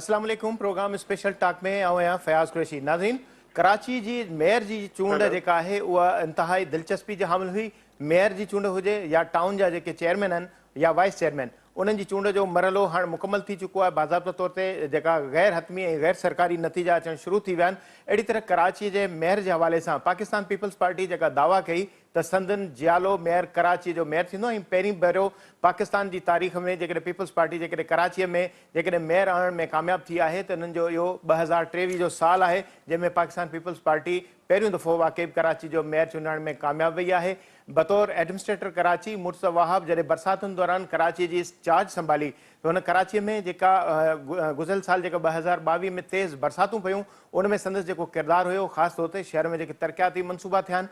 अस्सलाम वालेकुम। Programme special talk में आया फयाज़ कुरैशी। नाज़रीन, कराची जी मेयर जी चूंड जेका है उहा इंतहाई दिलचस्पी जी हामिल हुई। मेयर जी चूंड हुजे या टाउन जा जेके चेयरमैन आहिनि या वाइस चेयरमैन, उन्हनि जी चूंड जो मरहलो हाणे मुकमल थी चुको आहे। बाज़ाब्ता तौर ते जेका गैर हतमी ऐं गैर सरकारी नतीजा अचणु शुरू थी विया आहिनि। अहिड़ी तरह कराची जे मेयर जे हवाले सां पाकिस्तान पीपल्स पार्टी जेका दावा कई त संदन जियालो मेयर कराची जो मेयर थींदो ऐं पहिरीं भेरो पाकिस्तान जी तारीख़ में जेकॾहिं पीपल्स पार्टी जेकॾहिं कराचीअ में जेकॾहिं मेयर आणण में कामयाबु थी आहे त इन्हनि जो इहो 2023 जो साल आहे जंहिंमें पाकिस्तान पीपल्स पार्टी पहिरियों दफ़ो वाक़ई कराची जो मेयर चूंडण में कामयाबु वई आहे। बतौर एडमिनिस्ट्रेटर कराची मुर्तज़ा वहाब जॾहिं बरसातुनि दौरान कराची जी चार्ज संभाली त हुन कराचीअ में जेका गुज़िरियल साल जेका 2022 में तेज़ बरसातूं पयूं उन में संदसि जेको किरदारु हुयो, ख़ासि तौर ते शहर में जेके तरक़ियाती मनसूबा थिया आहिनि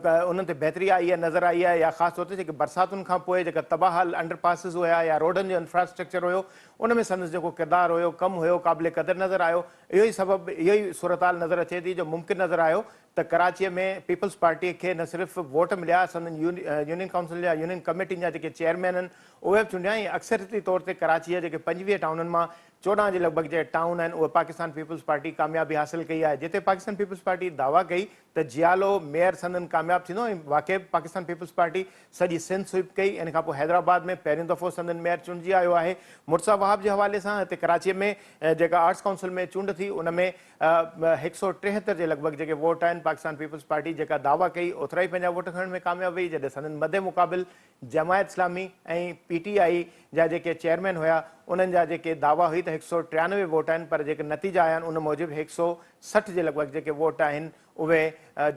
त उन ते बहितरी आई आहे, नज़र आई आहे। या ख़ासि तौर ते जेके बरसातुनि खां पोइ जेका तबाहल अंडरपासिस हुया या रोडनि जो इंफ्रास्ट्रक्चर हुयो उन में संदसि जेको किरदारु हुयो, कमु हुयो, क़ाबिल क़दुरु नज़र आयो। इहो ई सबबु, इहो ई सूरत हाल नज़र अचे थी जो मुमकिन नज़र आयो त कराचीअ में पीपल्स पार्टीअ खे न सिर्फ़ु वोट मिलिया, संदन यूनियन काउंसिल या यूनियन कमेटियुनि जा जेके चेयरमैन आहिनि उहे बि चूंडिया ऐं अक्सरियती तौर ते कराचीअ जेके 25 टाउननि मां 14 जे लॻभॻि जे टाउन आहिनि उहे पाकिस्तान पीपल्स पार्टी कामयाबी हासिल कई आहे। जिते पाकिस्तान पीपल्स पार्टी दावा कई त जियालो मेयर संदन कामयाबु थींदो ऐं वाक़ई पाकिस्तान पीपल्स पार्टी सॼी सिंध स्वीप कई। इन खां पोइ हैदराबाद में पहिरियों दफ़ो संदन मेयर चूंडिजी आयो आहे। मुर्तज़ा वहाब जे हवाले सां हिते कराचीअ में जेका आर्ट्स काउंसिल में चूंड थी उन में 173 जे लॻभॻि जेके वोट आहिनि पाकिस्तान पीपल्स पार्टी जेका दावा कई ओतिरा ई पंहिंजा वोट खणण में कामयाबु वई। जॾहिं संदन मदे मुक़ाबिल जमायत इस्लामी ऐं PTI जा जेके चेयरमैन हुया उन्हनि जा जेके दावा हुई त 193 वोट आहिनि, पर जेके नतीजा आया आहिनि उन मूजिबि 160 जे लॻभॻि जेके वोट आहिनि उहे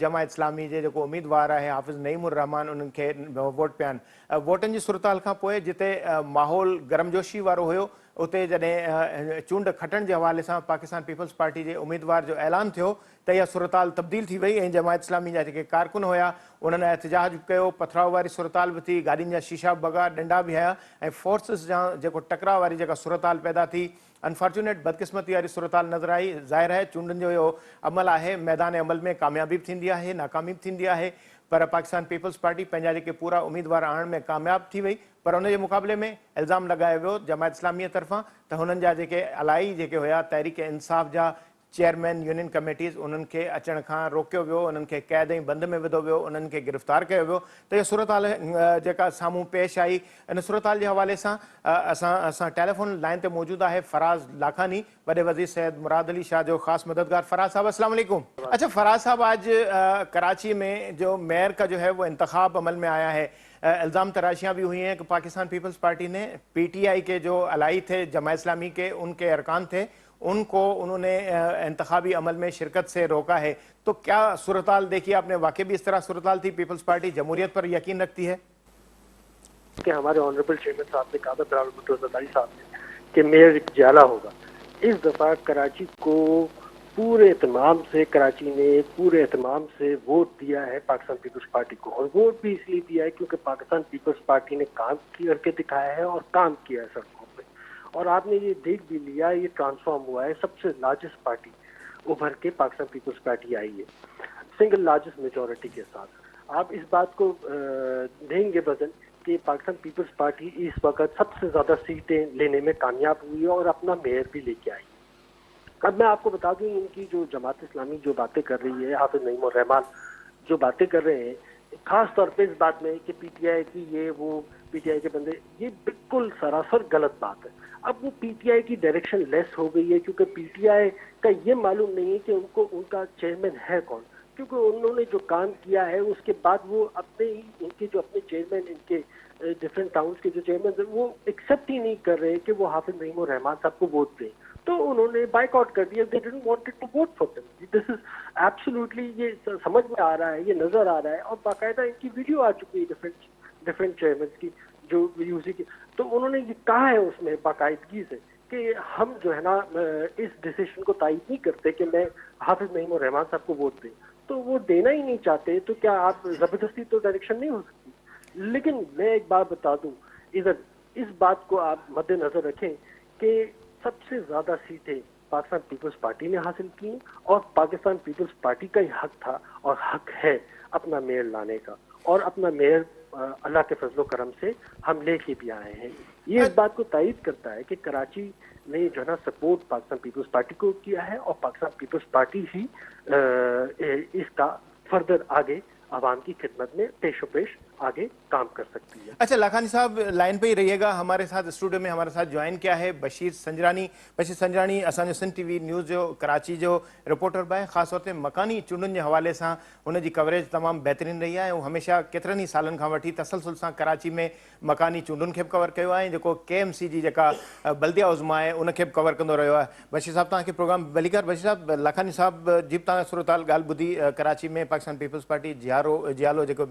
जमायत इस्लामी जे जेको उम्मीदवार आहे हाफ़िज़ नईमुर रहमान उन्हनि खे वोट पिया आहिनि। वोटनि जी सूरत हाल खां पोइ जिते माहौल गरमजोशी वारो हुयो उते जॾहिं चूंड खटण जे हवाले सां पाकिस्तान पीपल्स पार्टी जे उम्मीदवार जो ऐलान थियो त इहा सूरत हाल तब्दील थी वई ऐं जमायत इस्लामी जा जेके कारकुन हुया उन्हनि एहतजाज कयो, पथराव वारी सूरत हाल बि थी, गाॾियुनि जा शीशा भॻा, डंडा बि हया ऐं फोर्सिस जा जेको टकराव वारी जेका सूरत हाल पैदा थी, अनफॉर्चुनेट बदकिस्मती वारी सूरत हाल नज़र आई। ज़ाहिर आहे चूंडनि जो इहो अमल आहे, मैदान अमल में कामयाबी बि थींदी आहे, नाकामी बि थींदी आहे, पर पाकिस्तान पीपल्स पार्टी पंहिंजा जेके पूरा उम्मीदवार आणण में कामयाबु थी वई। पर उन जे मुक़ाबले में इल्ज़ाम लॻायो वियो जमायत इस्लामीअ तरफ़ां त हुननि जा जेके अलाई जेके हुया तहरीक इंसाफ़ जा चेयरमैन यूनियन कमेटीज़ उन्हनि खे अचण खां रोकियो वियो, उन्हनि खे क़ैद ऐं बंदि में विधो वियो, उन्हनि खे गिरफ़्तार कयो वियो। त इहा सूरत हाल जेका साम्हूं पेश आई, इन सूरत हाल जे हवाले सां असां टेलीफोन लाइन ते मौजूदु आहे फराज़ लाखानी, वॾे वज़ीर सैयद मुराद अली शाह जो ख़ासि मददगार। फराज साहब अस्सलाम वालेकुम। अच्छा फराज साहब, आज कराची में जो मेयर का जो है वो इंतखाब अमल में आया है, इल्ज़ाम तराशियाँ भी हुई हैं कि पाकिस्तान पीपल्स पार्टी ने PTI के जो अलाई थे जमात इस्लामी के उनके अरकान थे उनको उन्होंने इंतखाबी अमल में शिरकत से रोका है। तो क्या सूरत हाल देखिए आपने, वाकई भी इस तरह सूरत हाल थी? पीपल्स पार्टी जमहूरियत पर यकीन रखती है कि हमारे ऑनरेबल चेयरमैन साहब ने कहा था बिलावल भुट्टो ज़रदारी साहब ने कि मेयर जियाला होगा। इस दफ़ा कराची को पूरे एहतमाम से कराची ने पूरे एहतमाम से वोट दिया है पाकिस्तान पीपल्स पार्टी को, और वोट भी इसलिए दिया है क्योंकि पाकिस्तान पीपल्स पार्टी ने काम करके दिखाया है और काम किया है सड़कों पे, और आपने ये देख भी लिया, ये ट्रांसफॉर्म हुआ है, सबसे लार्जेस्ट पार्टी उभर के पाकिस्तान पीपल्स पार्टी आई है सिंगल लार्जेस्ट मेजोरिटी के साथ। आप इस बात को देंगे बदल कि पाकिस्तान पीपल्स पार्टी इस वक्त सबसे ज़्यादा सीटें लेने में कामयाब हुई है और अपना मेयर भी लेके आई। अब मैं आपको बता दूं, इनकी जो जमात इस्लामी जो बातें कर रही है, हाफिज नईमुर रहमान जो बातें कर रहे हैं, खास तौर पे इस बात में कि PTI की ये वो PTI के बंदे, ये बिल्कुल सरासर गलत बात है। अब वो PTI की डायरेक्शन लेस हो गई है क्योंकि PTI का ये मालूम नहीं है कि उनको उनका चेयरमैन है कौन, क्योंकि उन्होंने जो काम किया है उसके बाद वो अपने ही इनके जो अपने चेयरमैन, इनके डिफरेंट टाउन्स के जो चेयरमैन वो एक्सेप्ट ही नहीं कर रहे कि वो हाफिज नईमुर रहमान साहब को वोट दें, तो उन्होंने बाइकआउट कर दिया। They didn't wanted to vote for them. This is absolutely, ये समझ में आ रहा है, ये नजर आ रहा है, और बाकायदा इनकी वीडियो आ चुकी है डिफरेंट चेयरमैन की जो यूसी की। तो उन्होंने ये कहा है उसमें बाकायदगी से कि हम जो है ना इस डिसीजन को तायद नहीं करते कि मैं हाफिज नईमुर रहमान साहब को वोट दें, तो वो देना ही नहीं चाहते, तो क्या आप जबरदस्ती तो डायरेक्शन नहीं हो सकती। लेकिन मैं एक बात बता दूं, इधर इस बात को आप मद्देनजर रखें कि सबसे ज्यादा सीटें पाकिस्तान पीपल्स पार्टी ने हासिल की और पाकिस्तान पीपल्स पार्टी का ही हक था और हक है अपना मेयर लाने का, और अपना मेयर अल्लाह के फजलो करम से हम लेके भी आए हैं। ये इस बात को तायद करता है कि कराची ने जो है ना सपोर्ट पाकिस्तान पीपल्स पार्टी को किया है, और पाकिस्तान पीपल्स पार्टी ही इसका फर्दर आगे आवाम की खिदमत में पेशोपेश आगे काम कर सकती है। अच्छा, लाखानी साहब लाइन पे ही रहिएगा, हमारे साथ स्टूडियो में हमारे साथ ज्वाइन किया है बशीर संजरानी असांजो सिंध टीवी न्यूज़ जो कराची जो रिपोर्टर बि आहे, ख़ासि तौर ते मकानी चूंडुनि जे हवाले सां हुनजी कवरेज तमामु बहितरीनु रही आहे ऐं हमेशह केतिरनि ई सालनि खां वठी तसलसल सां कराची में मकानी चूंडुनि खे बि कवर कयो आहे ऐं जेको KMC जी जेका बल्दिया उज़्मा आहे उनखे बि कवर कंदो रहियो आहे। बशीर साहब तव्हांखे प्रोग्राम भलीकार। बशीर साहब, लाखानी साहब जी बि तव्हां सूरताल ॻाल्हि ॿुधी, कराची में पाकिस्तान पीपल्स पार्टी जियालो जेको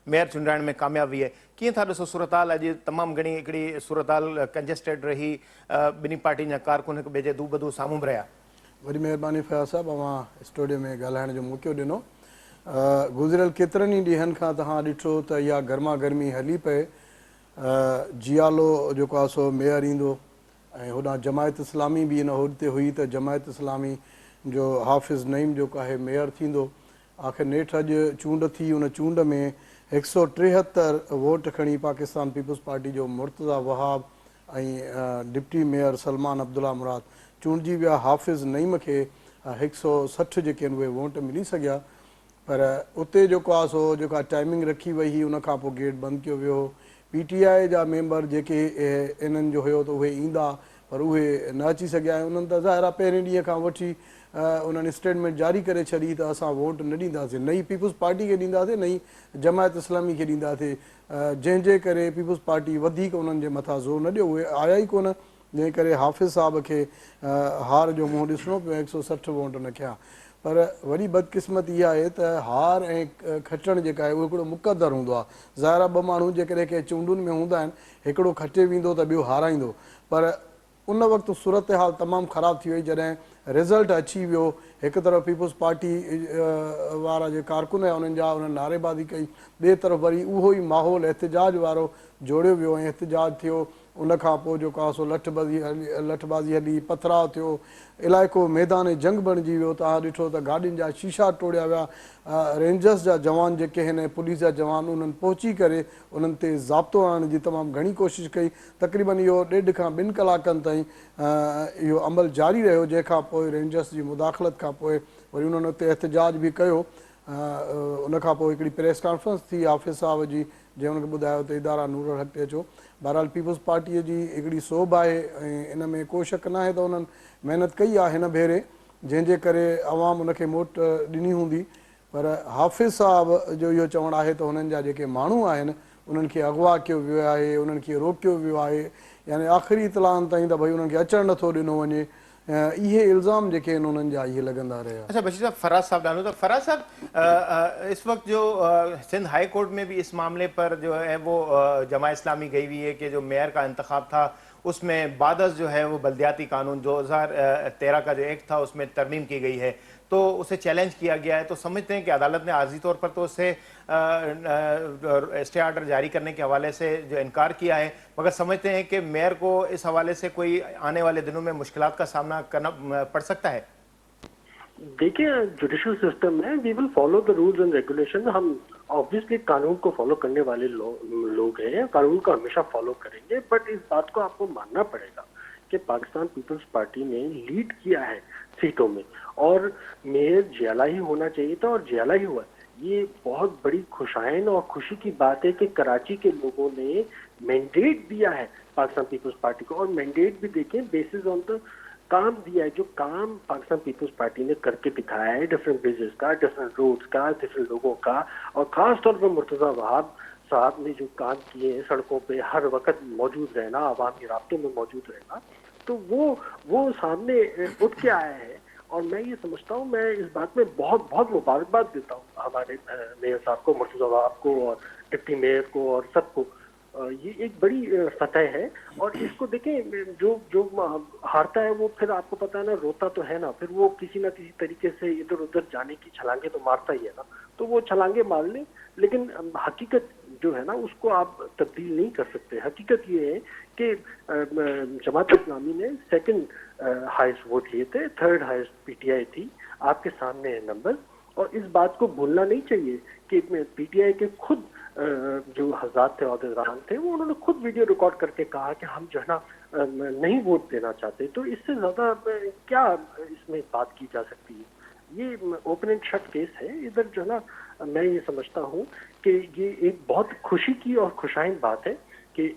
मेयर चूंडाइण में कामयाबु हुई आहे, कीअं था ॾिसो सूरताल? अॼु तमामु घणी हिकिड़ी सूरताल कंजेस्टेड रही, ॿिन्ही पार्टियुनि जा कारकुन हिक ॿिए जे दू बदू साम्हूं बि रहिया। वॾी महिरबानी फयाज़ साहब, अवां स्टूडियो में ॻाल्हाइण जो मौक़ो ॾिनो। गुज़िरियल केतिरनि ई ॾींहंनि खां तव्हां ॾिठो त इहा गर्मा गर्मी हली पए। जियालो जेको आहे सो मेयर ईंदो ऐं होॾां जमायत इस्लामी बि इन होॾे हुई त जमायत इस्लामी जो हाफ़िज़ नईम जेको आहे मेयर थींदो। आख़िर नेठि अॼु चूंड थी, उन चूंड में 173 वोट खणी पाकिस्तान पीपल्स पार्टी जो मुर्तज़ा वहाब ऐं डिप्टी मेयर सलमान अब्दुल्ला मुराद चूंडिजी विया। हाफ़िज़ नईम खे 160 जेके आहिनि उहे वोट मिली सघिया, पर उते जेको आहे सो जेका टाइमिंग रखी वई हुई उनखां पोइ गेट बंदि कयो वियो। PTI जा मेंबर जेके इन्हनि जो हुयो त उहे ईंदा, पर उहे न अची सघिया ऐं उन्हनि त ज़ाहिर आहे पहिरें ॾींहं खां वठी उन्हनि स्टेटमेंट जारी करे छॾी त असां वोट न ॾींदासीं, नई पीपल्स पार्टी खे ॾींदासीं, नई जमायत इस्लामी खे ॾींदासीं, जंहिंजे करे पीपल्स पार्टी वधीक उन्हनि जे मथां ज़ोर न ॾियो, उहे आया ई कोन, जंहिं करे हाफ़िज़ साहब खे हार जो मुंहुं ॾिसणो पियो, 160 वोट न कया। पर वॾी बदकिस्मत इहा आहे त हार ऐं खटणु जेका आहे उहो हिकिड़ो मुक़दर हूंदो आहे। ज़ाहिर ॿ माण्हू जेकॾहिं कंहिं चूंडुनि में हूंदा आहिनि, हिकिड़ो खटे वेंदो त ॿियो हाराईंदो, पर उन वक़्तु सूरत हाल तमामु ख़राबु थी वई जॾहिं रिज़ल्ट अची वियो। हिकु तरफ़ पीपल्स पार्टी वारा जे कारकुन हुआ उन्हनि जा उन्हनि नारेबाज़ी कई, ॿिए तरफ़ वरी उहो ई माहौल एहतिजाज वारो जोड़ियो वियो ऐं एहतिजाज थियो। उनखां पोइ जेको आहे सो लठबाज़ी हली, पथराव थियो, इलाइक़ो मैदान जंग बणिजी वियो। तव्हां ॾिठो त गाॾियुनि जा शीशा टोड़िया विया। रेंजर्स जा जवान जेके आहिनि, पुलिस जा जवान, उन्हनि पहुची करे उन्हनि ते ज़ाब्तो आणण जी तमामु घणी कोशिशि कई। तक़रीबन इहो 1.5 खां 2 कलाकनि ताईं इहो अमल जारी रहियो, जंहिंखां पोइ रेंजर्स जी मुदाख़लत खां पोइ वरी उन्हनि उते एहतिजाज बि कयो। उनखां पोइ हिकिड़ी प्रेस कॉन्फ्रेंस थी हाफ़िज़ साहब जी, जंहिं हुनखे ॿुधायो त इदारा नूर हक़ ते अचो। बहरहाल पीपल्स पार्टीअ जी हिकिड़ी सोभ आहे ऐं इन में को शक न आहे त उन्हनि महिनत कई आहे हिन भेरे, जंहिंजे करे अवाम उनखे मोट ॾिनी हूंदी। पर हाफ़िज़ साहब जो इहो चवणु आहे त हुननि जा जेके माण्हू आहिनि उन्हनि खे अगवा कयो वियो आहे, उन्हनि खे रोकियो वियो आहे, यानी आख़िरी इतलाहनि ताईं त भई उन्हनि खे अचणु नथो ॾिनो वञे। इहे इल्ज़ाम जेके आहिनि उन्हनि जा इहे लॻंदा रहिया। अच्छा बशीर साहब, फराज साहब डालो तो फराज साहब, इस वक्त जो सिंध हाई कोर्ट में भी इस मामले पर जो है वो जमा इस्लामी गई हुई है कि जो मेयर का इंतखाब था उसमें बादस जो है वो बल्दियाती कानून 2013 का जो एक्ट था उसमें तरमीम की गई है, तो उसे चैलेंज किया गया है। तो समझते हैं कि अदालत ने आर्जी तौर पर तो उसे स्टे ऑर्डर जारी करने के हवाले से जो इनकार किया है, मगर समझते हैं कि मेयर को इस हवाले से कोई आने वाले दिनों में मुश्किलात का सामना करना पड़ सकता है। देखिए, जुडिशल सिस्टम में we will follow the rules and regulation. हम ऑब्वियसली कानून को फॉलो करने वाले लोग हैं, कानून को हमेशा फॉलो करेंगे, बट इस बात को आपको मानना पड़ेगा कि पाकिस्तान पीपल्स पार्टी ने लीड किया है सीटों में, और मेयर जियाला ही होना चाहिए था और जियाला ही हुआ। ये बहुत बड़ी खुशाइन और खुशी की बात है कि कराची के लोगों ने मैंडेट दिया है पाकिस्तान पीपल्स पार्टी को, और मैंडेट भी देखें बेसिस ऑन द काम दिया है, जो काम पाकिस्तान पीपल्स पार्टी ने करके दिखाया है, डिफरेंट ब्रिजेस का, डिफरेंट रोड्स का, डिफरेंट लोगों का, और खास तौर पर मुर्तज़ा वहाब साहब ने जो काम किए हैं, सड़कों पे हर वक्त मौजूद रहना, आवामी राब्तों में मौजूद रहना, तो वो सामने उठ के आया है। और मैं ये समझता हूँ, मैं इस बात में बहुत बहुत मुबारकबाद देता हूँ हमारे मेयर साहब को, मुर्तज़ा वहाब को और डिप्टी मेयर को और सबको। ये एक बड़ी फतह है, और इसको देखें, जो हारता है वो फिर आपको पता है ना, रोता तो है ना, फिर वो किसी ना किसी तरीके से इधर उधर जाने की छलांगे तो मारता ही है ना, तो वो छलांगे मार ले, लेकिन हकीकत जो है ना उसको आप तब्दील नहीं कर सकते। हकीकत ये है कि जमात इस्लामी ने सेकंड हाईएस्ट वोट लिए थे, थर्ड हाईएस्ट PTI थी, आपके सामने है नंबर, और इस बात को भूलना नहीं चाहिए कि PTI के खुद जो हज़ार थे अहदेदारान थे, वो उन्होंने खुद वीडियो रिकॉर्ड करके कहा कि हम जो है ना نہیں ووٹ دینا چاہتے. تو اس سے زیادہ کیا اس میں بات کی جا سکتی ہے؟ یہ اوپن اینڈ شٹ کیس ہے. ادھر جو ہے نا میں یہ سمجھتا ہوں کہ یہ ایک بہت خوشی کی اور خوشائن بات ہے کہ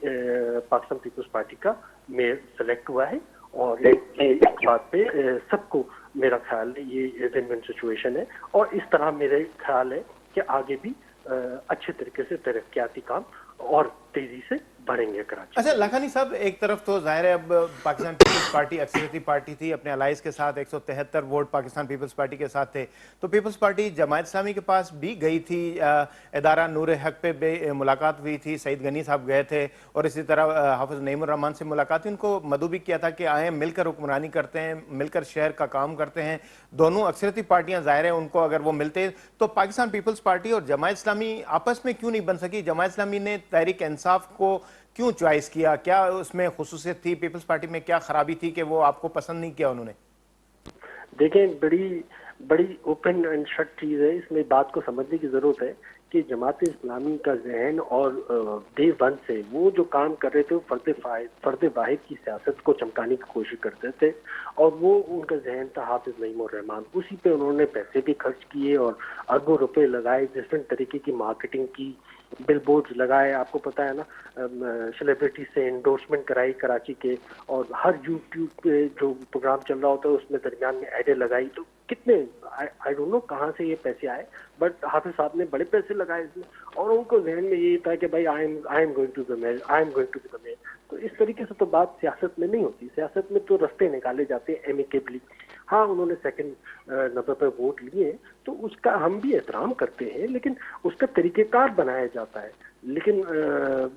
پاکستان پیپلز پارٹی کا میئر سلیکٹ ہوا ہے, اور اس بات پہ سب کو میرا خیال ہے یہ ون ون سچویشن ہے. اور اس طرح میرے خیال ہے کہ آگے بھی اچھے طریقے سے ترقیاتی کام اور تیزی سے بڑھیں گے کراچی. اچھا لاکھانی صاحب, ایک طرف تو ظاہر ہے اب پاکستان پیپلز پارٹی اکثریتی پارٹی تھی, اپنے الائز کے ساتھ 173 ووٹ پاکستان پیپلز پارٹی کے ساتھ تھے, تو پیپلز پارٹی جماعت اسلامی کے پاس بھی گئی تھی, ادارہ نور حق پہ بھی ملاقات ہوئی تھی, سعید غنی صاحب گئے تھے, اور اسی طرح حافظ نعیم الرحمان سے ملاقات ہوئی. ان کو مدعو بھی کیا تھا کہ آئیں مل کر حکمرانی کرتے ہیں, مل کر شہر کا کام کرتے ہیں. دونوں اکثریتی پارٹیاں ظاہر ہے ان کو اگر وہ ملتے تو پاکستان پیپلز پارٹی اور جماعت اسلامی آپس میں کیوں نہیں بن سکی؟ جماعت اسلامی نے تحریک انصاف کو کیوں چوائس کیا؟ کیا اس میں خصوصیت تھی؟ پیپلز پارٹی میں کیا خرابی تھی کہ وہ آپ کو پسند نہیں کیا انہوں نے؟ دیکھیں, بڑی اوپن اینڈ شٹ چیز ہے. اس میں بات کو سمجھنے کی ضرورت ہے کہ جماعت اسلامی کا ذہن اور ڈے ون سے وہ جو کام کر رہے تھے وہ فرد واحد کی سیاست کو چمکانے کی کوشش کرتے تھے, اور وہ ان کا ذہن تھا حافظ نعیم الرحمان. اسی پہ انہوں نے پیسے بھی خرچ کیے اور اربوں روپے لگائے, ڈفرینٹ طریقے کی مارکیٹنگ کی, بل بورڈز لگائے, آپ کو پتہ ہے نا, سیلیبریٹی سے انڈورسمنٹ کرائی کراچی کے, اور ہر یوٹیوب پہ جو پروگرام چل رہا ہوتا ہے اس میں درمیان میں ایڈیں لگائی. تو کتنے آئی ڈونٹ نو کہاں سے یہ پیسے آئے, بٹ حافظ صاحب نے بڑے پیسے لگائے اس میں, اور ان کو ذہن میں یہی تھا کہ بھائی I'm going to the mayor, I'm going to be the mayor. تو اس طریقے سے تو بات سیاست میں نہیں ہوتی. سیاست میں تو رستے نکالے جاتے ہیں ایمیکیبلی. ہاں انہوں نے سیکنڈ نمبر پہ ووٹ لیے تو اس کا ہم بھی احترام کرتے ہیں, لیکن اس کا طریقہ کار بنایا جاتا ہے. لیکن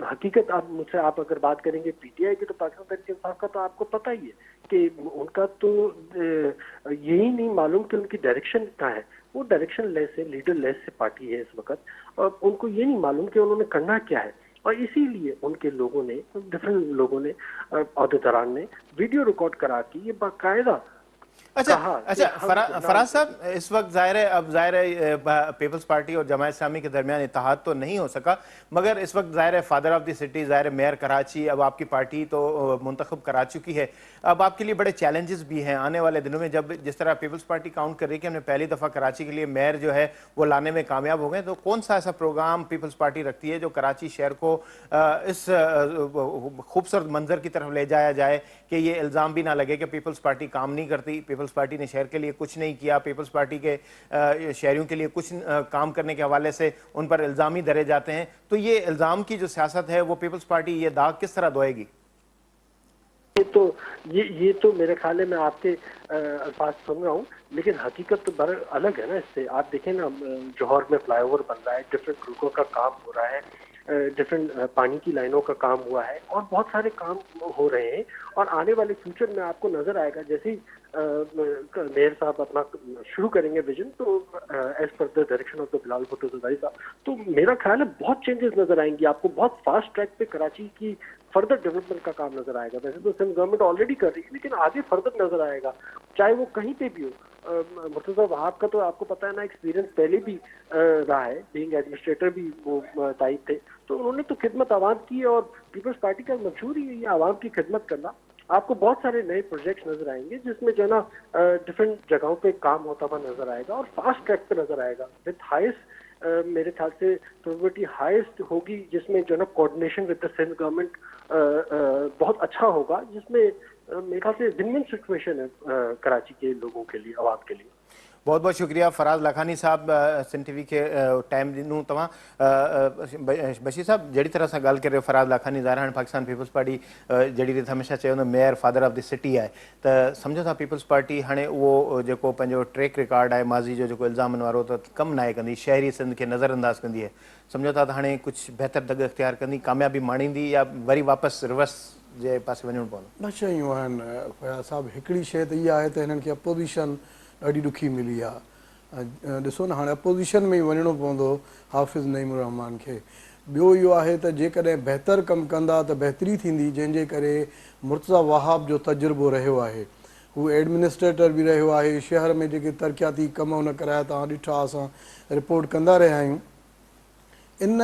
حقیقت آپ مجھ سے آپ اگر بات کریں گے پی ٹی آئی کی, تو پاکستان تحریک انصاف کا تو آپ کو پتہ ہی ہے کہ ان کا تو یہی نہیں معلوم کہ ان کی ڈائریکشن کہاں ہے. وہ ڈائریکشن لیس ہے, لیڈر لیس سے پارٹی ہے اس وقت, اور ان کو یہ نہیں معلوم کہ انہوں نے کرنا کیا ہے. اور اسی لیے ان کے لوگوں نے, ڈفرینٹ لوگوں نے, عہدیداران نے ویڈیو ریکارڈ کرا کے یہ باقاعدہ. اچھا فراز صاحب, اس وقت ظاہر ہے پیپلز پارٹی اور جماعت اسلامی کے درمیان اتحاد تو نہیں ہو سکا, مگر اس وقت ظاہر ہے فادر آف دی سٹی, ظاہر ہے میئر کراچی, اب آپ کی پارٹی تو منتخب کرا چکی ہے. اب آپ کے لیے بڑے چیلنجز بھی ہیں آنے والے دنوں میں, جب جس طرح پیپلز پارٹی کاؤنٹ کر رہی ہے کہ ہم نے پہلی دفعہ کراچی کے لیے میئر جو ہے وہ لانے میں کامیاب ہو گئے, تو کون سا ایسا پروگرام پیپلز پارٹی رکھتی ہے جو کراچی شہر کو اس خوبصورت منظر کی طرف لے جایا جائے کہ یہ الزام بھی نہ لگے کہ پیپلز پارٹی کام نہیں کرتی, پیپلز پارٹی نے شہر کے لیے کچھ نہیں کیا, پیپلز پارٹی کے شہریوں کے لیے کچھ کام کرنے کے حوالے سے ان پر الزام ہی دھرے جاتے ہیں؟ تو یہ الزام کی جو سیاست ہے وہ پیپلز پارٹی یہ داغ کس طرح دھوئے گی؟ یہ تو میرے خیال ہے, میں آپ کے الفاظ سن رہا ہوں, لیکن حقیقت تو بڑا الگ ہے نا اس سے. آپ دیکھیں نا, جوہر میں فلائی اوور بن رہا ہے, ڈفرینٹ روٹوں کا کام ہو رہا ہے, ڈفرینٹ پانی کی لائنوں کا کام ہوا ہے, اور بہت سارے کام ہو رہے ہیں. اور آنے والے فیوچر میں آپ کو نظر آئے گا, جیسے میئر صاحب اپنا شروع کریں گے ویژن, تو as per the direction of the Bilal Bhutto Zardari صاحب, تو میرا خیال ہے بہت چینجز نظر آئیں گی آپ کو. بہت فاسٹ ٹریک پہ کراچی کی فردر ڈیولپمنٹ کا کام نظر آئے گا. ویسے تو سندھ گورنمنٹ آلریڈی کر رہی ہے, لیکن آگے فردر نظر آئے گا, چاہے وہ کہیں پہ بھی ہو. مرتضیٰ وہاب کا تو آپ کو پتہ ہے نا ایکسپیرینس پہلے بھی رہا ہے, بینگ ایڈمنسٹریٹر بھی وہ تائید تھے, تو انہوں نے تو خدمت عوام کی, اور پیپلز پارٹی کا منشور ہی ہے یہ عوام کی خدمت کرنا. آپ کو بہت سارے نئے پروجیکٹس نظر آئیں گے جس میں جو ہے نا ڈفرینٹ جگہوں پہ کام ہوتا ہوا نظر آئے گا, اور فاسٹ ٹریک پہ نظر آئے گا. وتھ ہائیسٹ میرے خیال سے پروبیبلٹی ہائیسٹ ہوگی, جس میں جو ہے نا coordination with the Sindh government بہت اچھا ہوگا, جس میں میرے خیال سے ون ون سچویشن ہے کراچی کے لوگوں کے لیے, عوام کے لیے. بہت بہت شکریہ فراز لاکھانی صاحب, سن ٹی وی کے ٹائم ॾिनो तव्हां. बशीर साहब, जहिड़ी तरह सां ॻाल्हि करे रहियो फराज़ लाखानी, ज़ाहिर हाणे पाकिस्तान पीपल्स पार्टी जहिड़ी रीति हमेशह चवंदो mayor father of the city आहे, त सम्झो था पीपल्स पार्टी हाणे उहो जेको पंहिंजो ट्रैक रिकॉर्ड आहे माज़ी जो जेको इल्ज़ामनि वारो, त कमु नाहे कंदी, शहरी सिंध खे नज़रअंदाज़ कंदी आहे. सम्झो था त हाणे कुझु बहितर दग इख़्तियार कंदी, कामयाबी माणींदी, या वरी वापसि रिवर्स जे पासे वञणो पवंदो? ॿ शयूं आहिनि फयाज़ साहिबु. हिकिड़ी शइ त इहा आहे त हिननि खे अपोज़िशन ॾाढी ॾुखी मिली आहे. ॾिसो न, हाणे अपोज़िशन में ई वञिणो पवंदो हाफ़िज़ नईम रहमान खे. ॿियो इहो आहे त जेकॾहिं बहितर कमु कंदा त बहितरी थींदी, जंहिंजे करे मुर्तज़ा वहाब जो तजुर्बो रहियो आहे. हू एडमिनिस्ट्रेटर बि रहियो आहे, शहर में जेके तरक़ियाती कम हुन कराया, तव्हां ॾिठा, असां रिपोर्ट कंदा रहिया आहियूं. इन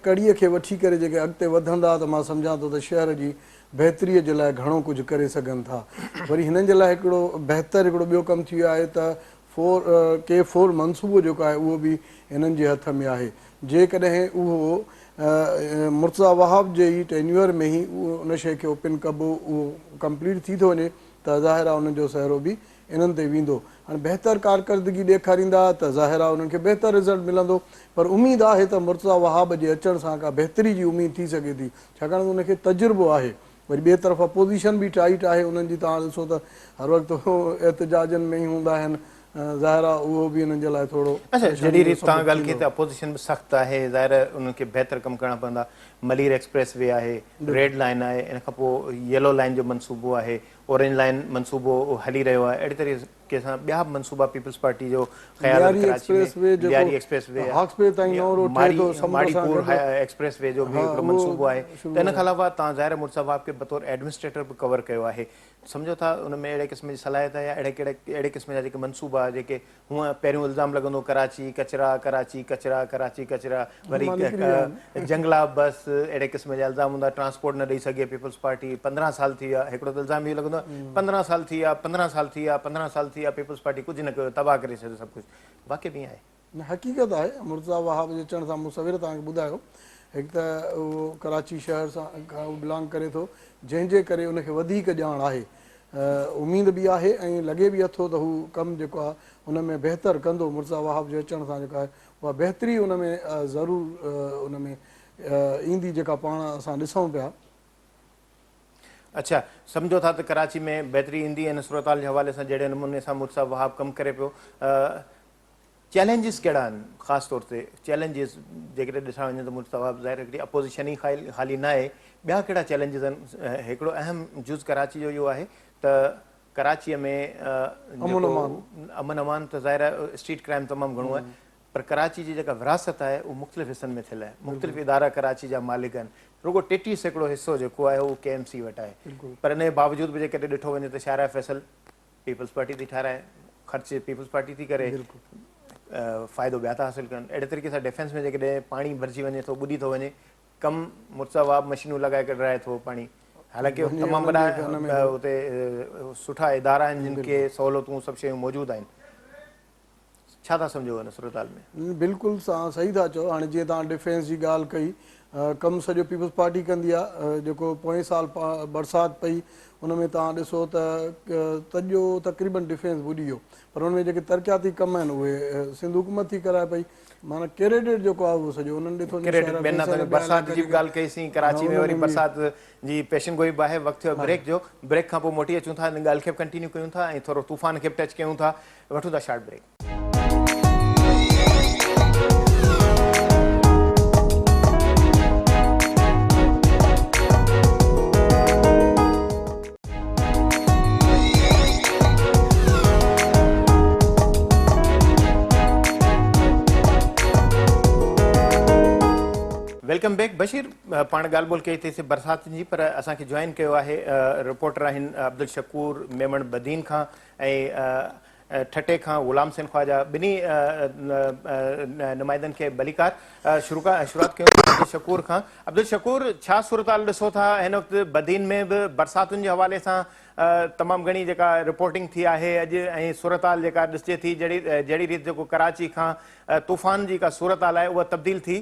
कड़ीअ खे वठी करे जेके अॻिते वधंदा, त मां सम्झां थो त शहर जी बहितरीअ जे लाइ घणो कुझु करे सघनि था। वरी हिननि जे लाइ हिकिड़ो बहितर हिकिड़ो ॿियो कमु थी वियो आहे त K4 मनसूबो जेको आहे उहो बि हिननि जे हथ में आहे। जेकॾहिं उहो मुर्तज़ा वहाब जे ई टेन्यूअर में ई उन शइ खे ओपन कबो, उहो कंप्लीट थी थो वञे त ज़ाहिर आहे उन्हनि जो सहरो बि इन्हनि ते वेंदो। हाणे बहितर कारकर्दगी ॾेखारींदा त ज़ाहिर आहे उन्हनि खे बहितर रिज़ल्ट मिलंदो, पर उमेदु आहे त मुर्तज़ा वहाब जे अचण सां का बहितरी जी उमेदु थी सघे थी, छाकाणि त उनखे तजुर्बो आहे। वरी ॿिए तरफ़ अपोज़िशन बि टाइट आहे उन्हनि जी, तव्हां ॾिसो त हर वक़्तु एहतजाजनि में ई हूंदा आहिनि, ज़ाहिर आहे उहो बि हिननि जे लाइ थोरो। अच्छा, जहिड़ी रीति तव्हां ॻाल्हि कई त अपोज़िशन बि सख़्तु आहे, ज़ाहिर उन्हनि खे बहितर कमु करणा पवंदा। मलीर एक्सप्रेस वे आहे, रेड लाइन आहे, इन खां पोइ येलो लाइन जो मनसूबो आहे, ऑरेंज लाइन मनसूबो हली रहियो आहे। अहिड़ी तरीक़े सां ॿिया बि मनसूबा पीपल्स पार्टी जो ख़्यालु आहे। Lyari expressway, Mauripur expressway जो बि हिकिड़ो मनसूबो आहे। त इन खां अलावा तव्हां ज़ाहिर मुर्तज़ा वहाब खे बतौर एडमिनिस्ट्रेटर बि कवर कयो आहे। सम्झो था उन में अहिड़े क़िस्म जी सलाहियत या अहिड़े क़िस्म जा जेके मनसूबा जेके हूअं पहिरियों इल्ज़ाम लॻंदो कराची कचरा कराची कचरा कराची कचरा, वरी जंगला बस, अहिड़े क़िस्म जा इल्ज़ाम हूंदा, ट्रांसपोर्ट न ॾेई सघे पीपल्स पार्टी। 15 साल थी विया, हिकिड़ो त इल्ज़ाम इहो लॻंदो आहे 15 साल थी विया 15 साल थी विया 15 साल थी विया पीपल्स पार्टी कुझु न कयो, तबाह करे छॾियो सभु कुझु। वाक़ई बि आहे न, हक़ीक़त आहे। मुर्तज़ा वहाब जे अचण सां मूं सवेर तव्हांखे ॿुधायो, हिकु त उहो कराची शहर सां खां बिलोंग करे थो, जंहिंजे करे उनखे वधीक ॼाण आहे, उमेद बि आहे ऐं लॻे बि अथो त हू कमु जेको आहे उन में बहितर कंदो। मुर्तज़ा वहाब जे अचण सां जेका आहे उहा बहितरी उन में ज़रूरु उन में ईंदी, जेका पाण असां ॾिसूं पिया। अच्छा, सम्झो था त कराची में बहितरी ईंदी ऐं सूरत हाल जे हवाले सां जहिड़े नमूने सां मुर्तज़ा वहाब कमु करे पियो, चैलेंजिस कहिड़ा आहिनि ख़ासि तौर ते? चैलेंजिस जेकॾहिं ॾिठा वञे त मुर्तज़ा वहाब ज़ाहिर हिकिड़ी अपोज़िशन ई ख़ाली न आहे, ॿिया कहिड़ा चैलेंजिस आहिनि? हिकिड़ो अहम जुज़ कराची जो इहो आहे त कराचीअ में अमन अमान त ज़ाहिर स्ट्रीट क्राइम तमामु घणो आहे, पर कराची जी जेका विरासत आहे उहो मुख़्तलिफ़ हिसनि में थियल आहे। मुख़्तलिफ़ इदारा कराची जा मालिक आहिनि, रुगो 33% हिसो जेको आहे उहो KMC वटि आहे। पर इन जे बावजूदि बि जेकॾहिं ॾिठो वञे त शारा फैसल पीपल्स पार्टी थी ठाराए, ख़र्च पीपल्स पार्टी थी करे, फ़ाइदो ॿिया था हासिलु कनि। अहिड़े तरीक़े सां डिफेंस में जेकॾहिं पाणी भरिजी वञे थो, ॿुॾी थो वञे, कमु मुर्तज़ा वहाब मशीनूं लॻाए कढाए थो पाणी। हालांकि तमामु वॾा हुते सुठा इदारा आहिनि जिन खे सहूलियतूं सभु शयूं मौजूदु आहिनि। छा था सम्झो हिन सूरत हाल में? बिल्कुलु तव्हां सही था चओ। हाणे जीअं तव्हां डिफेंस जी ॻाल्हि कई, कमु सॼो पीपल्स पार्टी कंदी आहे। जेको पोएं साल बरसाति पई उन में तव्हां ॾिसो त सॼो तक़रीबन डिफेंस ॿुॾी वियो, पर हुन में जेके तरक़ियाती कम आहिनि उहे सिंध हुकूमत थी कराए पई। माना क्रेडिट जेको आहे उहो सॼो उन्हनि ॾिठो। बरसाति जी बि ॻाल्हि कईसीं, कराची में वरी बरसाति जी पेशन गोई बि आहे। वक़्तु ब्रेक जो, ब्रेक खां पोइ मोटी अचूं था, हिन ॻाल्हि खे बि कंटिन्यू कयूं था ऐं थोरो तूफ़ान खे बि टच कयूं था। वठूं था short break. Welcome back. Bashir, पाण ॻाल्हि ॿोल कई अथईं बरसाति जी, पर असांखे जॉइन कयो आहे रिपोर्टर आहिनि अब्दुल शकूर मेमण बदीन खां ऐं ठटे खां ग़ुलाम हुसैन ख्वाजा, ॿिन्ही नुमाइंदनि खे भलीकार। शुरूआत कयूं अब्दुल शकूर खां। अब्दुल शकूर, छा सूरत हाल ॾिसो था हिन वक़्तु बदीन में बि बरसातुनि जे हवाले सां? तमामु घणी जेका रिपोर्टिंग थी आहे अॼु, ऐं सूरत हाल जेका ॾिसिजे थी जहिड़ी रीति जेको कराची खां तूफ़ान जी का सूरत हाल आहे उहा तब्दील थी,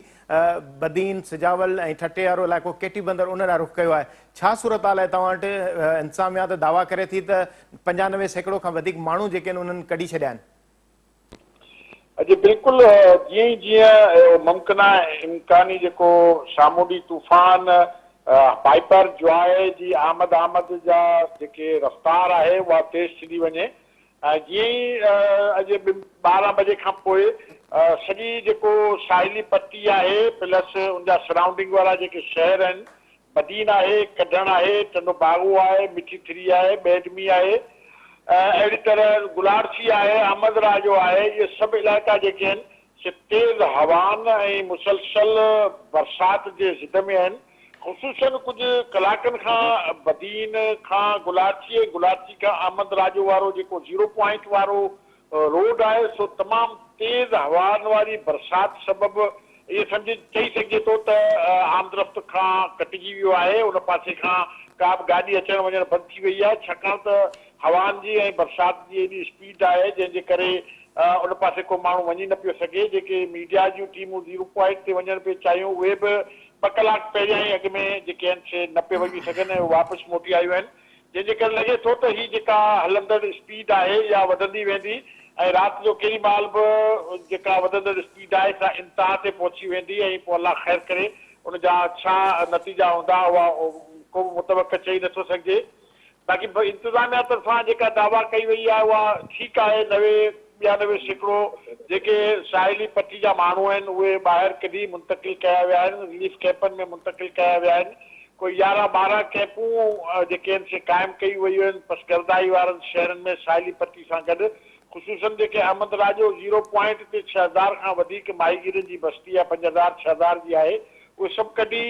बदीन सिजावल ऐं ठटे वारो इलाइक़ो केटी बंदर उन ॾांहुं रुख़ कयो आहे। छा सूरत हाल आहे तव्हां वटि? इंतिज़ामिया त दावा करे थी त 95% खां वधीक माण्हू जेके आहिनि उन्हनि कढी छॾिया आहिनि। अॼु बिल्कुलु जीअं जीअं मुमकिन आहे इम्कानी जेको सामूंडी तूफ़ान पाइपर जो आहे जी आमद जा जेके रफ़्तार आहे उहा तेज़ थींदी वञे, ऐं जीअं ई अॼु 12 बजे खां पोइ सॼी जेको साहिली पट्टी आहे प्लस उनजा सराउंडिंग वारा जेके शहर आहिनि, बदीन आहे, कढण आहे, टंडो बागो आहे, मिठी थ्री आहे, बेडमी आहे, अहिड़ी तरह गुलारसी आहे, अहमद राजो आहे, इहे सभु इलाइक़ा जेके आहिनि से तेज़ हवान ऐं मुसलसल बरसाति जे ज़िद में आहिनि। ख़ुशूसन कुझु कलाकनि खां बदीन खां गुलारसी खां अहमद राजो वारो जेको 0 पॉइंट वारो रोड आहे सो तमामु तेज़ हवान वारी बरसाति सबबु इहे चई सघिजे थो त आमदरफ़्त खां कटिजी वियो आहे, उन पासे खां का बि गाॾी अचण वञण बंदि थी वई आहे, छाकाणि त हवाउनि जी ऐं बरसाति जी एॾी स्पीड आहे जंहिंजे करे उन पासे को माण्हू वञी न पियो सघे। जेके मीडिया जूं टीमूं 0 पॉइंट ते वञण पियो चाहियूं उहे बि 2 कलाक पहिरियां ई अॻु में जेके आहिनि से न पियो वञी सघनि ऐं वापसि मोटी आयूं आहिनि, जंहिंजे करे लॻे थो त हीअ जेका हलंदड़ स्पीड आहे इहा वधंदी वेंदी ऐं राति जो केॾी महिल बि जेका वधंदड़ स्पीड आहे सा इंतिहा ते पहुची वेंदी ऐं पोइ अलाह ख़ैर करे उनजा छा नतीजा हूंदा उहा को मुतवक़ चई नथो सघिजे। बाक़ी इंतिज़ामिया तरफ़ां जेका दावा कई वई आहे उहा ठीकु आहे। 92% जेके साहिली पट्टी जा माण्हू आहिनि उहे ॿाहिरि कढी मुंतक़िल कया विया आहिनि, रिलीफ कैंपनि में मुंतक़िल कया विया आहिनि। कोई 11-12 कैंपूं जेके आहिनि से क़ाइमु कयूं वयूं आहिनि पसगरदाई वारनि शहरनि में साहिली पट्टी सां गॾु। ख़ुसूसन जेके अहमद राजो 0 पॉइंट ते 6000 खां वधीक माहीगीरनि जी बस्ती आहे, 5000-6000 जी आहे, उहे सभु कढी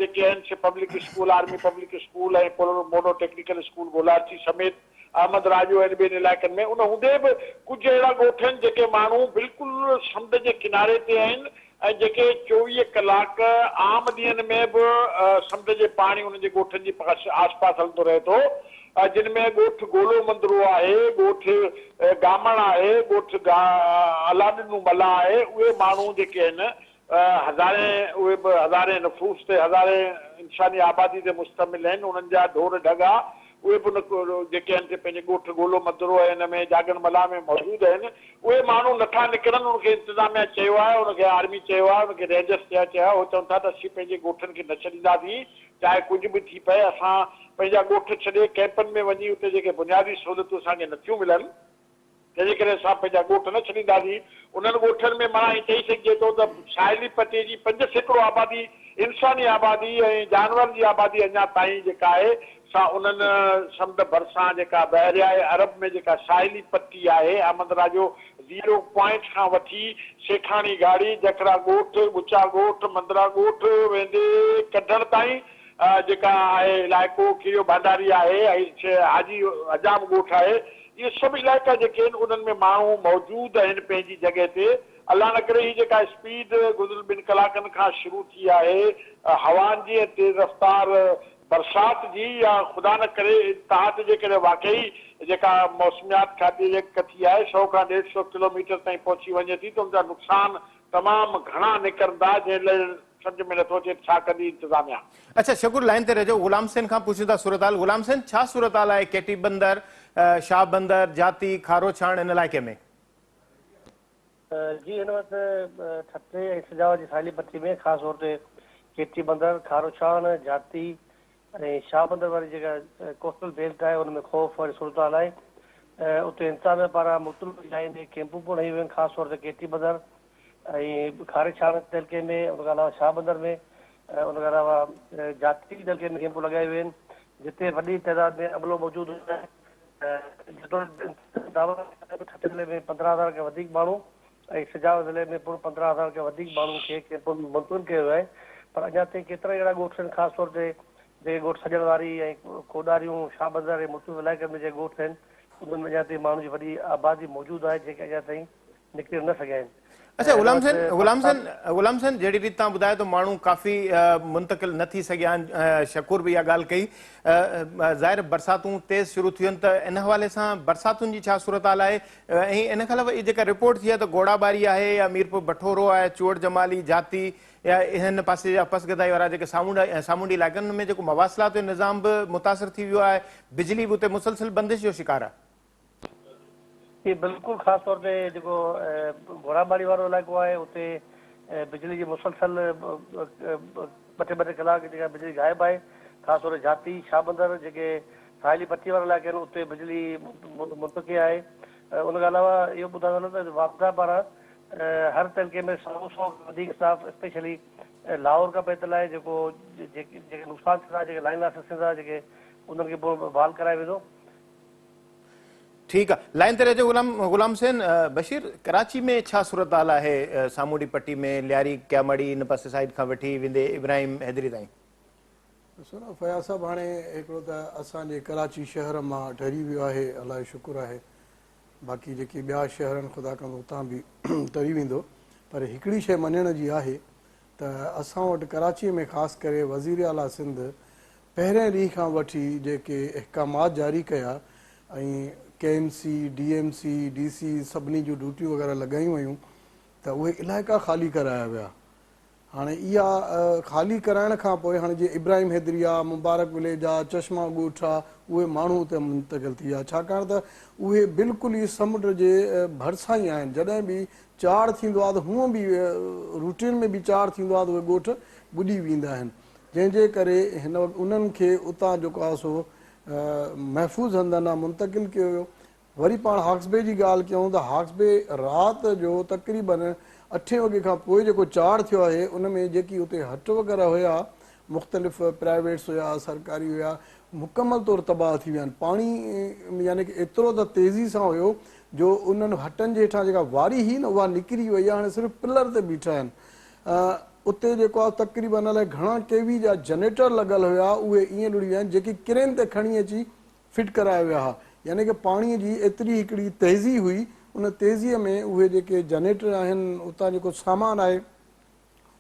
जेके आहिनि से public school, army public school ऐं मोनो टेक्निकल स्कूल गोलाची समेत अहमद राजो ऐं ॿियनि इलाइक़नि में। उन हूंदे बि कुझु अहिड़ा ॻोठ आहिनि जेके माण्हू बिल्कुलु समुंड जे किनारे ते आहिनि ऐं जेके 24 कलाक आम ॾींहंनि में बि समुंड जे पाणी उन्हनि जे ॻोठनि जे आस पास हलंदो रहे थो, जिन में ॻोठ गोलो मंदरो आहे, ॻोठ गामण आहे, ॻोठ अलादिनू मला आहे। उहे माण्हू जेके आहिनि उहे बि हज़ारे नफ़ूस ते हज़ारे इंसानी आबादी ते मुश्तमिल आहिनि। उन्हनि जा ढोर ढगा उहे बि जेके आहिनि पंहिंजे ॻोठ गोलो मंदरो ऐं हिन में जागनमला में मौजूदु आहिनि। उहे माण्हू नथा निकिरनि, उनखे इंतिज़ामिया चयो आहे, उनखे आर्मी चयो आहे, उनखे रेंजर्स चयो आहे। उहे चवनि था त असीं पंहिंजे ॻोठनि खे न छॾींदासीं, चाहे कुझु बि थी पए। असां पंहिंजा ॻोठ छॾे कैंपनि में वञी उते जेके बुनियादी सहूलियतूं असांखे नथियूं मिलनि जंहिंजे करे असां पंहिंजा ॻोठ न छॾींदासीं। उन्हनि ॻोठनि में माना हीअ चई सघिजे थो त साहिली पट्टी जी 5% आबादी इंसानी आबादी ऐं जानवर जी आबादी अञा ताईं जेका आहे सा उन्हनि समुंड भरिसां जेका बहरियाए अरब में जेका साहिली पट्टी आहे अहमद राजो 0 पॉइंट खां वठी शेखाणी गाड़ी, जकरा ॻोठ, ॿुचा ॻोठ, मंदरा ॻोठ वेंदे कढण ताईं जेका आहे इलाइक़ो किरियो भांडारी आहे ऐं हाजी हजाम ॻोठ आहे, इहे सभु इलाइक़ा जेके आहिनि उन्हनि में माण्हू मौजूदु आहिनि पंहिंजी जॻह ते। अलाह न करे हीअ जेका स्पीड गुज़िरियल 2 कलाकनि खां शुरू थी आहे हवाउनि जी ऐं तेज़ रफ़्तार बरसाति जी, या ख़ुदा न करे इंतिहा ते जेकॾहिं वाक़ई जेका मौसमियात खाते जे कथी आहे 100 खां 150 किलोमीटर ताईं पहुची वञे थी त उनजा नुक़सान तमामु घणा निकिरंदा, जंहिं लाइ सम्झ में नथो अचे छा कंदी इंतिज़ामिया। अच्छा शकुर लाइन ते रहिजो। गुलाम सेन खां पुछंदा सूरत हाल। गुलाम सेन, छा सूरत हाल आहे केटी बंदर, शाह बंदर, जाती, खारो छाण इन इलाइक़े में? जी हिन वक़्तु ठटे ऐं सजावट जी साहिली पट्टी में ख़ासि तौर ते केटी बंदर, खारो छाण, जाती ऐं शाह बंदर वारी जेका कोस्टल बेल्ट आहे उन में ख़ौफ़ वारी सूरत हाल आहे। उते इंतिज़ामिया पारां मुख़्तलिफ़ जायुनि ते कैंपूं पिणु हई वियूं आहिनि, ख़ासि तौर ते केटी बंदर ऐं खारे छाण इलाइक़े में, उनखां अलावा शाह बंदर में, उनखां अलावा जाती इलाइक़े में कैंपूं लॻाए वियूं आहिनि जिते वॾी तइदाद में अमलो मौजूदु हूंदो आहे। ठटे ज़िले में 15,000 खां वधीक माण्हू ऐं सजावत ज़िले में पूरो 15,000 खां वधीक माण्हुनि खे कैंपुनि में मुंतक़िल कयो आहे। पर अञा ताईं केतिरा अहिड़ा ॻोठ आहिनि ख़ासि तौर ते जेके ॻोठ सॼण वारी ऐं कोडारियूं, शाह बंदर ऐं मुख़्तलिफ़ इलाइक़नि में जेके ॻोठ आहिनि उन्हनि में अञा ताईं माण्हुनि जी वॾी आबादी मौजूदु आहे जेके अञा ताईं निकिरी न सघिया आहिनि। अच्छा गुलाम सेन जहिड़ी रीति तव्हां ॿुधायो त माण्हू काफ़ी मुंतक़िल न थी सघिया आहिनि, शकुर बि इहा ॻाल्हि कई। ज़ाहिर बरसातूं तेज़ शुरू थियूं आहिनि त इन हवाले सां बरसातुनि जी छा सूरत हाल आहे? ऐं इन खां अलावा जेका रिपोर्ट थी आहे त घोड़ाबारी आहे या मीरपुर बठोरो आहे, चोड़ जमाली, जाती या हिन पासे जा पसगदाई वारा जेके सामुंडी इलाइक़नि में जेको मवासिलात जो निज़ाम बि मुतासिर थी वियो आहे, बिजली बि उते मुसलसिल बंदिश जो शिकार आहे। ये बिल्कुलु ख़ासि तौर ते जेको घोड़ाबाड़ी वारो इलाइक़ो आहे उते बिजली जी मुसलसल 2-2 कलाक जेका बिजली गाइबु आहे। ख़ासि तौर ते जाती, शाह बंदर जेके साहिली पट्टी वारा इलाइक़ा आहिनि उते बिजली मुंतक़ी आहे। उनखां अलावा इहो ॿुधायो वञो त वापदा पारां हर तरीक़े में 100 वधीक स्टाफ स्पेशली लाहौर खां पैदल आहे जेको जेके नुक़सान थींदा, जेके लाइन लासिस थींदा, जेके उन्हनि खे पोइ बहाल कराए वेंदो। ठीक है, लाइन ते रहिजो गुलाम सेन। बशीर, कराची में छा सूरत हाल आहे? सामूंडी पट्टी में लियारी, क्यामड़ी, इन पासे साइड खां वठी वेंदे इब्राहिम हैदरी ताईं। ॾिसो न फयाज़ साहब, हाणे हिकिड़ो त असांजे कराची शहर मां ठरी वियो आहे, अलाए शुकुर आहे। बाक़ी जेके ॿिया शहर आहिनि ख़ुदा कंदो उतां बि तरी वेंदो। पर हिकिड़ी शइ मञण जी आहे त असां वटि कराची में ख़ासि करे वज़ीर आला सिंध पहिरें ॾींहं खां वठी जेके अहकामात जारी कया ऐं KMC, DMC, DC सभिनी जूं ड्यूटियूं वग़ैरह लॻायूं वयूं त उहे इलाइक़ा ख़ाली कराया विया। हाणे इहा ख़ाली कराइण खां पोइ हाणे जीअं इब्राहिम हैदरी आहे, मुबारक विलेज आहे, चश्मा ॻोठ आहे, उहे माण्हू हुते मुंतक़िल थी विया छाकाणि त उहे बिल्कुलु ई समुंड जे भरिसां ई आहिनि। जॾहिं बि चाढ़ थींदो आहे त हूअं बि रूटीन में बि चाढ़ थींदो आहे त उहे ॻोठ ॿुॾी वेंदा आहिनि, जंहिंजे करे हिन वक़्तु उन्हनि खे उतां जेको आहे सो महफ़ूज़ हंधनि आहे मुंतक़िल कयो वियो। वरी पाण हॉक्सबे जी ॻाल्हि कयूं त हॉक्सबे राति जो तक़रीबन 8 वॻे खां पोइ जेको चाढ़ थियो आहे उन में जेकी हुते हट वग़ैरह हुया मुख़्तलिफ़ प्राइवेट्स हुया, सरकारी हुया, मुकमल तौरु तबाह थी विया आहिनि। पाणी यानी कि एतिरो त तेज़ी सां हुयो जो उन्हनि हटनि जे हेठां जेका वारी हुई न उहा निकिरी वई आहे, हाणे सिर्फ़ु पिलर ते बीठा आहिनि। उते जेको आहे तक़रीबन अलाए घणा KV जा जनरेटर लॻल हुया, उहे ईअं ॾुड़ी विया आहिनि जेकी क्रेन ते खणी अची फिट कराया विया हुआ। यानी कि पाणीअ जी एतिरी हिकिड़ी तेज़ी हुई, उन तेज़ीअ में उहे जेके जनरेटर आहिनि, उतां जेको सामान आहे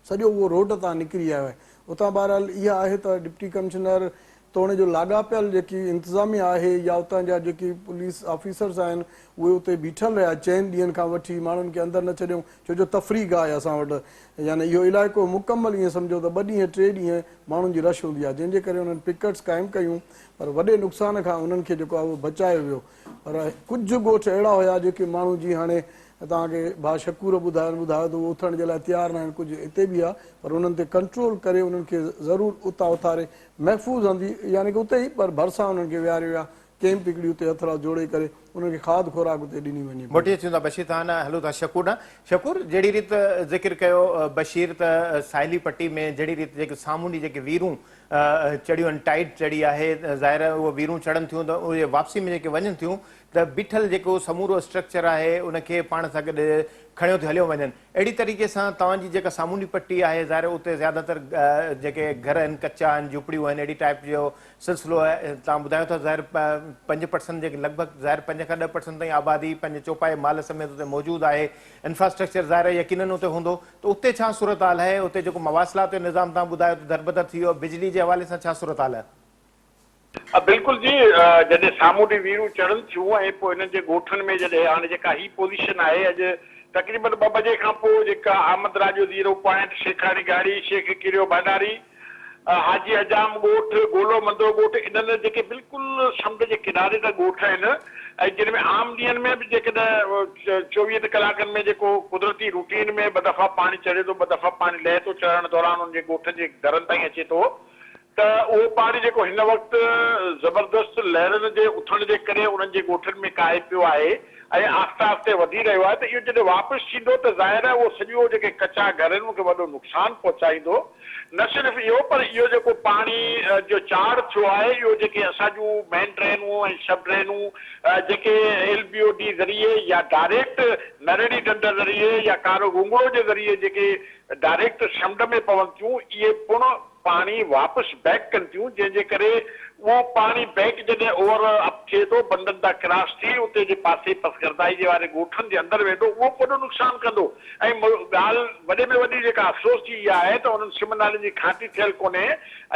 सॼो उहो रोड तां निकिरी आयो आहे। उतां बहरहाल इहा आहे त डिप्टी कमिश्नर तोड़े जो लाॻापियल जेकी इंतिज़ामिया आहे या उतां जा जेकी पुलिस ऑफिसर्स आहिनि उहे उते बीठल रहिया 4 ॾींहंनि खां वठी, माण्हुनि खे अंदरि न छॾियऊं छो जो तफ़रीक़ आहे असां वटि, यानी इहो इलाइक़ो मुकमल ईअं सम्झो त 2 ॾींहं 3 ॾींहं माण्हुनि जी रश हूंदी आहे, जंहिंजे करे उन्हनि पिकट्स क़ाइमु कयूं, पर वॾे नुक़सान खां उन्हनि खे जेको आहे उहो बचायो वियो। पर कुझु ॻोठ अहिड़ा हुया जेके माण्हू जी हाणे तव्हांखे भाउ शकूर ॿुधायो त उहो उथण जे लाइ तयारु न आहिनि, कुझु हिते बि आहे, पर उन्हनि ते कंट्रोल करे उन्हनि खे ज़रूरु उतां उथारे महफ़ूज़ हंधी यानी कि उते ई पर भरिसां उन्हनि खे विहारे विया, कैंप हिकिड़ी उते हथड़ा जोड़े करे उन्हनि खे खाद खुराक उते ॾिनी वञे। मोटी अचूं था बशीर तान, हलो था शकूर ॾांहुं। शकूर, जहिड़ी रीति ज़िक्र कयो बशीर त साहिली पट्टी में जहिड़ी रीति जेके सामूंडी जेके वीरूं चढ़ियूं आहिनि, टाइट चढ़ी आहे, ज़ाहिर उहे वीरूं चढ़नि थियूं त उहे वापसी में जेके वञनि थियूं त बीठल जेको समूरो स्ट्रक्चर आहे उनखे पाण सां गॾु खणियो थी हलियो वञनि। अहिड़ी तरीक़े सां तव्हांजी जेका सामूंडी पट्टी आहे ज़ाहिर उते ज़्यादातर जेके घर आहिनि कचा आहिनि, झुपड़ियूं आहिनि, अहिड़ी टाइप जो सिलसिलो आहे। तव्हां ॿुधायो था ज़ाहिर 5% जेके लॻभॻि ज़ाहिर 5 खां 10% ताईं आबादी पंहिंजे चौपाए माल समेत उते मौजूदु आहे, इंफ्रास्ट्रक्चर ज़ाहिर यकीननि उते हूंदो, त उते छा सूरत हाल आहे? उते जेको मवासिलात जो निज़ाम तव्हां ॿुधायो त दरबदर थी वियो, बिजली जे हवाले सां छा सूरत हाल आहे? बिल्कुलु जी, जॾहिं सामूंडी वीरूं चढ़नि थियूं ऐं पोइ हिननि जे ॻोठनि में जॾहिं हाणे जेका ही पोज़ीशन आहे अॼु तक़रीबन 2 बजे खां पोइ जेका अहमद राजो 0 पॉइंट, शेखानी गाड़ी, शेख किरियो भंडारी, हाजी हजाम ॻोठ, गोलो मंदो ॻोठ, इन्हनि जेके बिल्कुलु समुंड जे किनारे जा ॻोठ आहिनि ऐं जिन में आम ॾींहंनि में बि जेकॾहिं 24 कलाकनि में जेको कुदरती रूटीन में 2 दफ़ा पाणी चढ़े थो, 2 दफ़ा पाणी लहे थो, चढ़ण दौरान उन जे ॻोठ जे दरनि ताईं अचे थो, त उहो पाणी जेको हिन वक़्तु ज़बरदस्त लहरनि जे उथण जे करे उन्हनि जे ॻोठनि में काए पियो आहे ऐं आहिस्ते आहिस्ते वधी रहियो आहे, त इहो जॾहिं वापसि थींदो त ज़ाहिर आहे उहो सॼो जेके कचा घर आहिनि उनखे वॾो नुक़सानु पहुचाईंदो। न सिर्फ़ु इहो, पर इहो जेको पाणी जो चाढ़ थियो आहे, इहो जेके असां जूं मेन ड्रेनूं ऐं सब ड्रेनूं जेके LBOD ज़रिए या डायरेक्ट नरेड़ी ढंढ ज़रिए या कारो गुंगड़ो जे ज़रिए जेके डायरेक्ट समुंड में पवनि थियूं, इहे पुण पाणी वापसि बैक कनि थियूं, जंहिंजे करे उहो पाणी बैक जॾहिं ओवर अप थिए थो, बंदनि तां क्रॉस थी उते जे पासे पसगरदाई जे वारे ॻोठनि जे अंदरि वेंदो, उहो वॾो नुक़सानु कंदो। ऐं ॻाल्हि वॾे में वॾी जेका अफ़सोस जी इहा आहे त उन्हनि सिम नाले जी खांटी थियल कोन्हे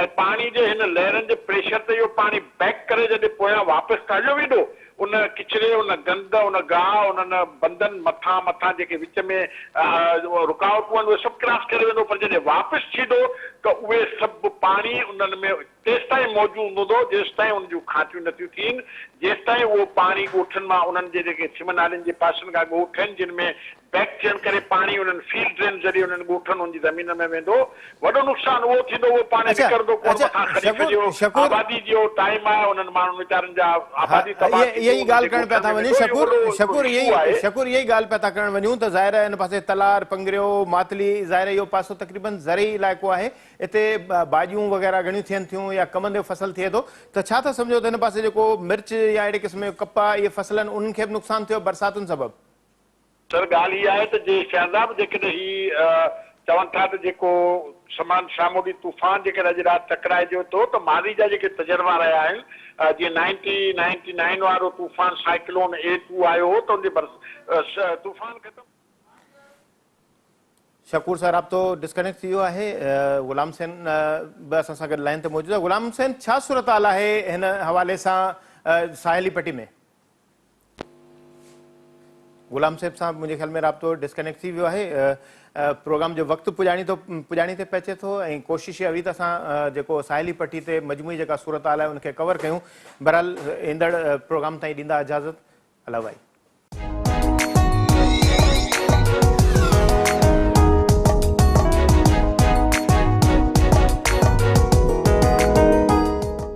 ऐं पाणी जे हिन लहरनि जे प्रेशर ते इहो पाणी बैक करे जॾहिं पोयां वापसि हलियो वेंदो, उन किचिरे, उन गंद, उन गाह, उन्हनि बंदनि मथां जेके विच में रुकावटूं आहिनि उहे सभु क्रॉस करे वेंदो, पर जॾहिं वापसि थींदो त उहे सभु पाणी उन्हनि में तेसि ताईं मौजूदु हूंदो जेसि ताईं उन जूं खांटियूं नथियूं थियनि, जेसि ताईं उहो पाणी ॻोठनि मां उन्हनि जे जेके सिम नालनि जे पासनि खां ॻोठ आहिनि जिन में बैक थियण करे पाणी उन्हनि फील्ड ड्रेन ज़रिए उन्हनि ॻोठनि उन जी ज़मीन में वेंदो, वॾो नुक़सानु उहो थींदो, उहो पाणी निकिरंदो कोन मथां ख़रीफ़ जो आबादी जो टाइम आहे, उन्हनि माण्हुनि वीचारनि जा आबादी तबाह इहा ॻाल्हि करणु पिया था वञूं शकूर इहा ॻाल्हि पिया था करणु वञूं त ज़ाहिर हिन पासे तलार, पंगरियो, मातली, ज़ाहिर इहो पासो तक़रीबन ज़रई इलाइक़ो आहे, हिते भाॼियूं वग़ैरह घणियूं थियनि थियूं या कमंद जो फसल थिए थो, त छा था सम्झो त हिन पासे जेको मिर्च या अहिड़े क़िस्म जो कपा इहे फसल आहिनि उन्हनि खे बि नुक़सानु थियो बरसातुनि सबबु? सर ॻाल्हि इहा आहे त जे शहज़ाद जेकॾहिं ही चवनि था त जेको सामूंडी तूफ़ान जेकॾहिं अॼु राति टकराइजे थो त माज़ी जा जेके तजुर्बा रहिया आहिनि, जीअं 1999 वारो तूफ़ान साइक्लोन A2 आयो हो त उनजे तूफ़ान ख़तमु शकूर साहब राब्तो डिस्कनेक्ट थी वियो आहे। गुलाम सेन बि असां सां गॾु लाइन ते मौजूदु आहे। गुलाम सेन, छा सूरत हाल आहे हिन हवाले सां साहिली पट्टी में? गुलाम साहिब सां मुंहिंजे ख्याल में राब्तो डिस्कनेक्ट थी वियो आहे। प्रोग्राम जो वक़्तु पुॼाणी ते पहुचे थो ऐं कोशिशि इहा हुई त असां जेको साहिली पट्टी ते मजमूई जेका सूरत हाल आहे उनखे कवर कयूं। बहरहाल ईंदड़ प्रोग्राम ताईं ॾींदा इजाज़त। अला भाई।